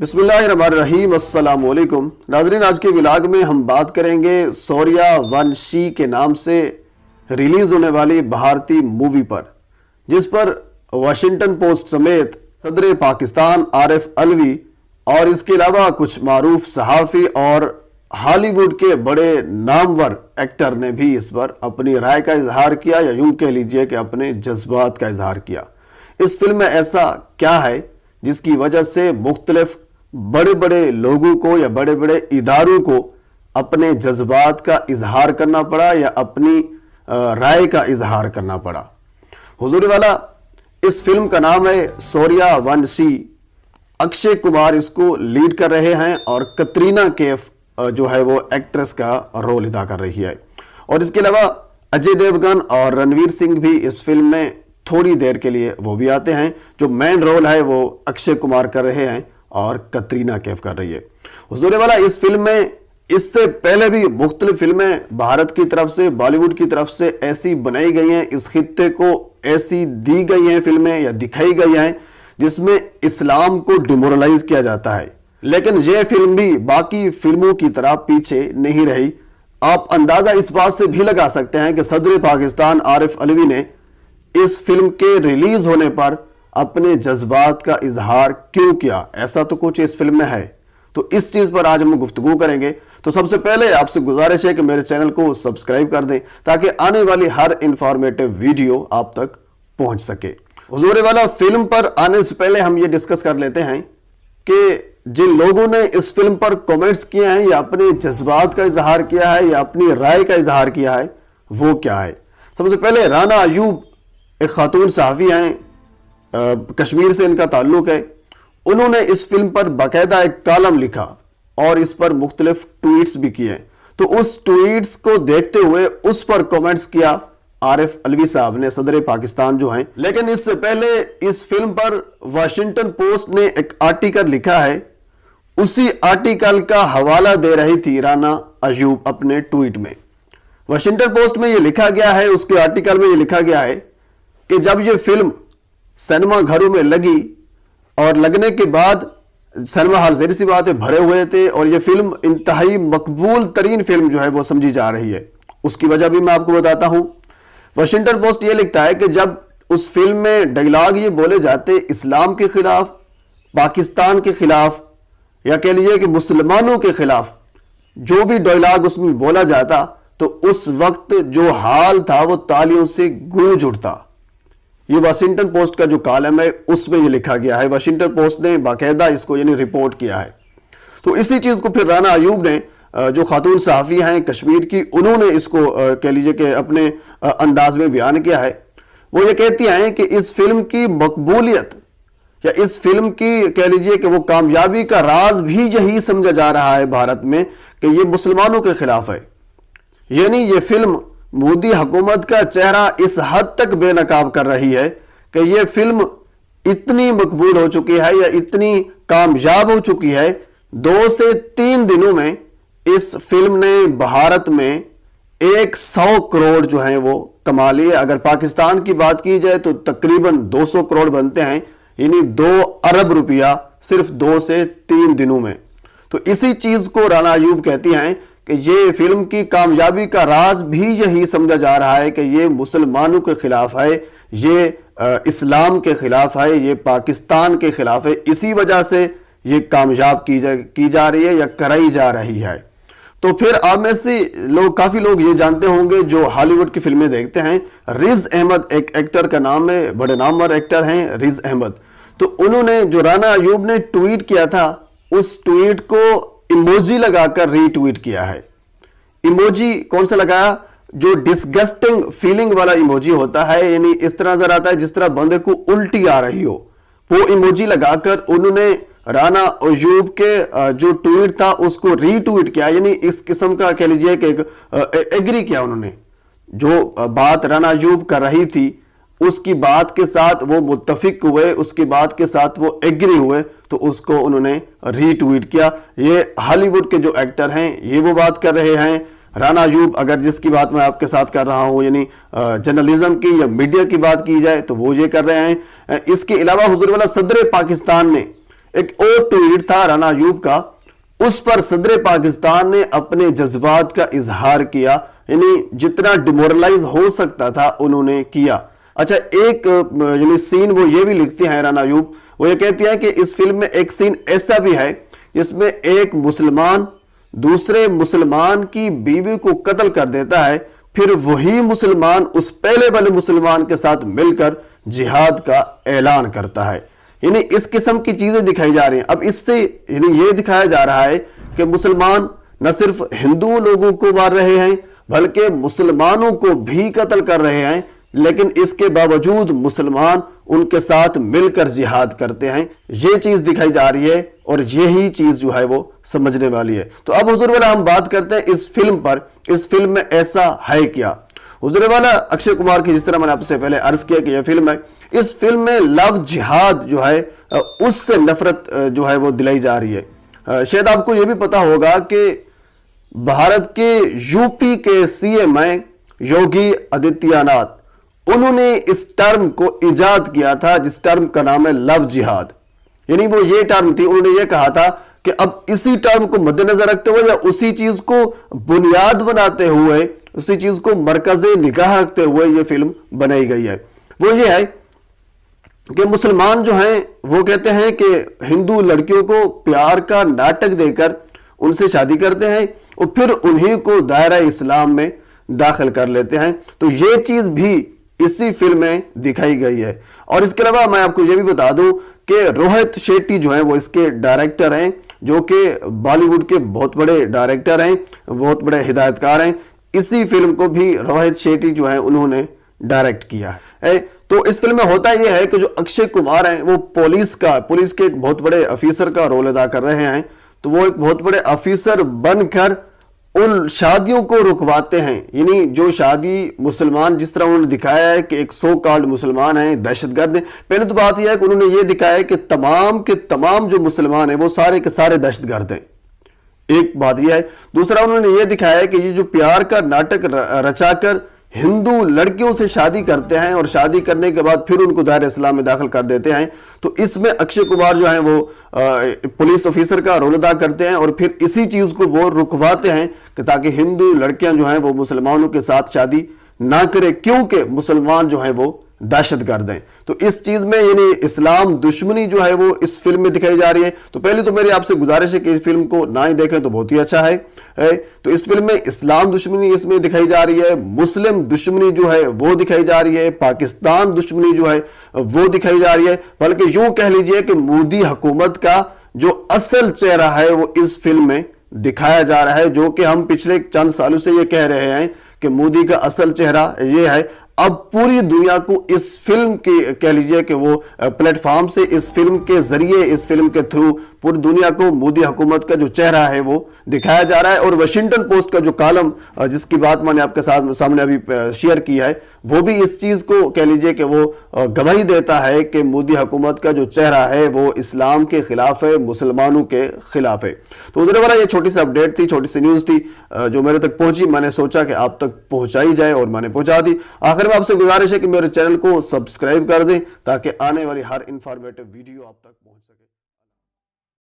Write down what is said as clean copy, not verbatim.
बिस्मिल्लाहिर्रहमानिर्रहीम, अस्सलाम वालेकुम नाज़रीन। आज के व्लॉग में हम बात करेंगे सूर्यवंशी के नाम से रिलीज होने वाली भारतीय मूवी पर, जिस पर वाशिंगटन पोस्ट समेत सदर पाकिस्तान आरिफ अलवी और इसके अलावा कुछ मारूफ सहाफ़ी और हॉलीवुड के बड़े नामवर एक्टर ने भी इस पर अपनी राय का इजहार किया, या यूं कह लीजिए कि अपने जज्बात का इजहार किया। इस फिल्म में ऐसा क्या है जिसकी वजह से मुख्तलिफ बड़े बड़े लोगों को या बड़े बड़े इदारों को अपने जज्बात का इजहार करना पड़ा या अपनी राय का इजहार करना पड़ा। हुजूर वाला, इस फिल्म का नाम है सूर्यवंशी। अक्षय कुमार इसको लीड कर रहे हैं और कतरीना कैफ जो है वो एक्ट्रेस का रोल अदा कर रही है। और इसके अलावा अजय देवगन और रणवीर सिंह भी इस फिल्म में थोड़ी देर के लिए वो भी आते हैं। जो मेन रोल है वो अक्षय कुमार कर रहे हैं और कतरीना कैफ कर रही है। हुजूर वाला, इस फिल्म में इससे पहले भी मुख्तलिफ फिल्में भारत की तरफ से, बॉलीवुड की तरफ से ऐसी बनाई गई हैं, इस खित्ते को ऐसी दी गई हैं फिल्में या दिखाई गई हैं जिसमें इस्लाम को डिमोरलाइज किया जाता है। लेकिन यह फिल्म भी बाकी फिल्मों की तरह पीछे नहीं रही। आप अंदाजा इस बात से भी लगा सकते हैं कि सदर पाकिस्तान आरिफ अलवी ने इस फिल्म के रिलीज होने पर अपने जज्बात का इजहार क्यों किया। ऐसा तो कुछ इस फिल्म में है, तो इस चीज पर आज हम गुफ्तगू करेंगे। तो सबसे पहले आपसे गुजारिश है कि मेरे चैनल को सब्सक्राइब कर दें ताकि आने वाली हर इंफॉर्मेटिव वीडियो आप तक पहुंच सके। हुजूर वाला, फिल्म पर आने से पहले हम ये डिस्कस कर लेते हैं कि जिन लोगों ने इस फिल्म पर कमेंट्स किए हैं या अपने जज्बात का इजहार किया है या अपनी राय का इजहार किया है, वो क्या है। सबसे पहले राना अयूब एक खातून सहाफ़ी हैं, कश्मीर से इनका ताल्लुक है। उन्होंने इस फिल्म पर बाकायदा एक कॉलम लिखा और इस पर मुख्तलिफ ट्वीट्स भी किए। तो उस ट्वीट्स को देखते हुए उस पर कमेंट्स किया आरिफ अलवी साहब ने, सदर पाकिस्तान जो हैं। लेकिन इससे पहले इस फिल्म पर वाशिंगटन पोस्ट ने एक आर्टिकल लिखा है, उसी आर्टिकल का हवाला दे रही थी राना अयूब अपने ट्वीट में। वाशिंगटन पोस्ट में यह लिखा गया है, उसके आर्टिकल में यह लिखा गया है कि जब यह फिल्म सिनेमा घरों में लगी और लगने के बाद सिनेमा हॉल ज़ाहिर सी बात है भरे हुए थे और यह फिल्म इंतहाई मकबूल तरीन फिल्म जो है वो समझी जा रही है। उसकी वजह भी मैं आपको बताता हूं। वाशिंगटन पोस्ट ये लिखता है कि जब उस फिल्म में डायलॉग ये बोले जाते इस्लाम के खिलाफ, पाकिस्तान के खिलाफ, या कह लीजिए कि मुसलमानों के खिलाफ जो भी डायलॉग उसमें बोला जाता, तो उस वक्त जो हाल था वो तालियों से गूंज उठता। ये वाशिंगटन पोस्ट का जो कॉलम है उसमें ये लिखा गया है। वाशिंगटन पोस्ट ने बाकायदा इसको यानी रिपोर्ट किया है। तो इसी चीज को फिर राना अयूब ने, जो खातून सहाफ़ी हैं कश्मीर की, उन्होंने इसको कह लीजिए कि अपने अंदाज में बयान किया है। वो ये कहती हैं कि इस फिल्म की मकबूलियत या इस फिल्म की कह लीजिए कि वो कामयाबी का राज भी यही समझा जा रहा है भारत में कि ये मुसलमानों के खिलाफ है। यानी ये फिल्म मोदी हुकूमत का चेहरा इस हद तक बेनकाब कर रही है कि यह फिल्म इतनी मकबूल हो चुकी है या इतनी कामयाब हो चुकी है, 2 से 3 दिनों में इस फिल्म ने भारत में 100 करोड़ जो है वो कमा लिए। अगर पाकिस्तान की बात की जाए तो तकरीबन 200 करोड़ बनते हैं, यानी 2 अरब रुपया सिर्फ 2 से 3 दिनों में। तो इसी चीज को राना अयूब कहती हैं कि ये फिल्म की कामयाबी का राज भी यही समझा जा रहा है कि ये मुसलमानों के खिलाफ है, ये इस्लाम के खिलाफ है, ये पाकिस्तान के खिलाफ है। इसी वजह से ये कामयाब की जा रही है या कराई जा रही है। तो फिर आप में से काफी लोग ये जानते होंगे जो हॉलीवुड की फिल्में देखते हैं, रिज अहमद एक एक्टर का नाम है, बड़े नामवर एक्टर हैं रिज अहमद। तो उन्होंने, जो राना अयूब ने ट्वीट किया था, उस ट्वीट को इमोजी लगाकर रीट्वीट किया है। इमोजी कौन सा लगाया? जो डिस्गस्टिंग फीलिंग वाला इमोजी होता है, यानी इस तरह नजर आता है जिस तरह बंदे को उल्टी आ रही हो, वो इमोजी लगाकर उन्होंने राना अयूब के जो ट्वीट था उसको रीट्वीट किया। यानी इस किस्म का कह लीजिए कि एग्री किया उन्होंने। जो बात राना अयूब कर रही थी उसकी बात के साथ वो मुत्तफिक हुए, उसकी बात के साथ वो एग्री हुए, तो उसको उन्होंने रीट्वीट किया। ये हॉलीवुड के जो एक्टर हैं ये वो बात कर रहे हैं। राना अयूब, अगर जिसकी बात मैं आपके साथ कर रहा हूं, यानी जर्नलिज्म की या मीडिया की बात की जाए तो वो ये कर रहे हैं। इसके अलावा हुजूर वाला सदर पाकिस्तान ने ایک اور ट्वीट था राना अयूब का, उस पर सदर पाकिस्तान ने अपने जज्बात का इजहार किया, यानी जितना डिमोरलाइज हो सकता था उन्होंने किया। अच्छा, एक यानी सीन वो ये भी लिखती हैं राना अयूब, वो ये कहती है कि इस फिल्म में एक सीन ऐसा भी है जिसमें एक मुसलमान दूसरे मुसलमान की बीवी को कत्ल कर देता है, फिर वही मुसलमान उस पहले वाले मुसलमान के साथ मिलकर जिहाद का ऐलान करता है। यानी इस किस्म की चीजें दिखाई जा रही हैं। अब इससे यानी ये दिखाया जा रहा है कि मुसलमान न सिर्फ हिंदू लोगों को मार रहे हैं बल्कि मुसलमानों को भी कत्ल कर रहे हैं, लेकिन इसके बावजूद मुसलमान उनके साथ मिलकर जिहाद करते हैं। ये चीज दिखाई जा रही है और यही चीज जो है वो समझने वाली है। तो अब हुजूर वाला हम बात करते हैं इस फिल्म पर, इस फिल्म में ऐसा है क्या। हुजूर वाला अक्षय कुमार की, जिस तरह मैंने आपसे पहले अर्ज किया कि यह फिल्म है, इस फिल्म में लव जिहाद जो है उससे नफरत जो है वो दिलाई जा रही है। शायद आपको यह भी पता होगा कि भारत के यूपी के सीएम हैं योगी आदित्यनाथ, उन्होंने इस टर्म को इजाद किया था जिस टर्म का नाम है लव जिहाद। यानी वो ये टर्म थी, उन्होंने ये कहा था कि अब इसी टर्म को मद्देनजर रखते हुए या उसी चीज को बुनियाद बनाते हुए, उसी चीज को मरकज़े निगाह रखते हुए ये फिल्म बनाई गई है। वो ये है कि मुसलमान जो हैं वो कहते हैं कि हिंदू लड़कियों को प्यार का नाटक देकर उनसे शादी करते हैं और फिर उन्हीं को दायरा इस्लाम में दाखिल कर लेते हैं। तो ये चीज भी इसी फिल्म में दिखाई गई है। और इसके अलावा मैं आपको यह भी बता दूं कि रोहित शेट्टी जो है वो इसके डायरेक्टर हैं, जो कि बॉलीवुड के बहुत बड़े डायरेक्टर हैं, बहुत बड़े हिदायतकार हैं। इसी फिल्म को भी रोहित शेट्टी जो है उन्होंने डायरेक्ट किया है। तो इस फिल्म में होता यह है कि जो अक्षय कुमार हैं वो पुलिस के एक बहुत बड़े अफीसर का रोल अदा कर रहे हैं। तो वो एक बहुत बड़े अफीसर बनकर उन शादियों को रुकवाते हैं। यानी जो शादी मुसलमान, जिस तरह उन्होंने दिखाया है कि एक सो कॉल्ड मुसलमान हैं, दहशतगर्द हैं। पहले तो बात यह है कि उन्होंने ये दिखाया है कि तमाम के तमाम जो मुसलमान हैं वो सारे के सारे दहशतगर्द हैं। एक बात यह है। दूसरा, उन्होंने ये दिखाया है कि ये जो प्यार का नाटक रचाकर हिंदू लड़कियों से शादी करते हैं और शादी करने के बाद फिर उनको दायरे इस्लाम में दाखिल कर देते हैं। तो इसमें अक्षय कुमार जो है वो पुलिस ऑफिसर का रोल अदा करते हैं और फिर इसी चीज को वो रुकवाते हैं कि ताकि हिंदू लड़कियां जो हैं वो मुसलमानों के साथ शादी ना करें, क्योंकि मुसलमान जो है वो दहशतगर्द हैं। तो इस चीज में यानी इस्लाम दुश्मनी जो है वो इस फिल्म में दिखाई जा रही है। तो पहले तो मेरी आपसे गुजारिश है कि इस फिल्म को ना ही देखें तो बहुत ही अच्छा है। तो इस फिल्म में इस्लाम दुश्मनी इसमें दिखाई जा रही है, मुस्लिम दुश्मनी जो है वो दिखाई जा रही है, पाकिस्तान दुश्मनी जो है वो दिखाई जा रही है। बल्कि यूं कह लीजिए कि मोदी हुकूमत का जो असल चेहरा है वो इस फिल्म में दिखाया जा रहा है, जो कि हम पिछले चंद सालों से ये कह रहे हैं कि मोदी का असल चेहरा ये है। अब पूरी दुनिया को इस फिल्म की कह लीजिए कि वो प्लेटफॉर्म से, इस फिल्म के जरिए, इस फिल्म के थ्रू पूरी दुनिया को मोदी हुकूमत का जो चेहरा है वो दिखाया जा रहा है। और वाशिंगटन पोस्ट का जो कॉलम जिसकी बात मैंने आपके सामने अभी शेयर की है, वो भी इस चीज को कह लीजिए कि वो गवाही देता है कि मोदी हुकूमत का जो चेहरा है वो इस्लाम के खिलाफ है, मुसलमानों के खिलाफ है। तो उधर वाला ये छोटी सी अपडेट थी, छोटी सी न्यूज थी जो मेरे तक पहुंची। मैंने सोचा कि आप तक पहुंचाई जाए और मैंने पहुंचा दी। आखिर में आपसे गुजारिश है कि मेरे चैनल को सब्सक्राइब कर दें ताकि आने वाली हर इंफॉर्मेटिव वीडियो आप तक पहुंच सके।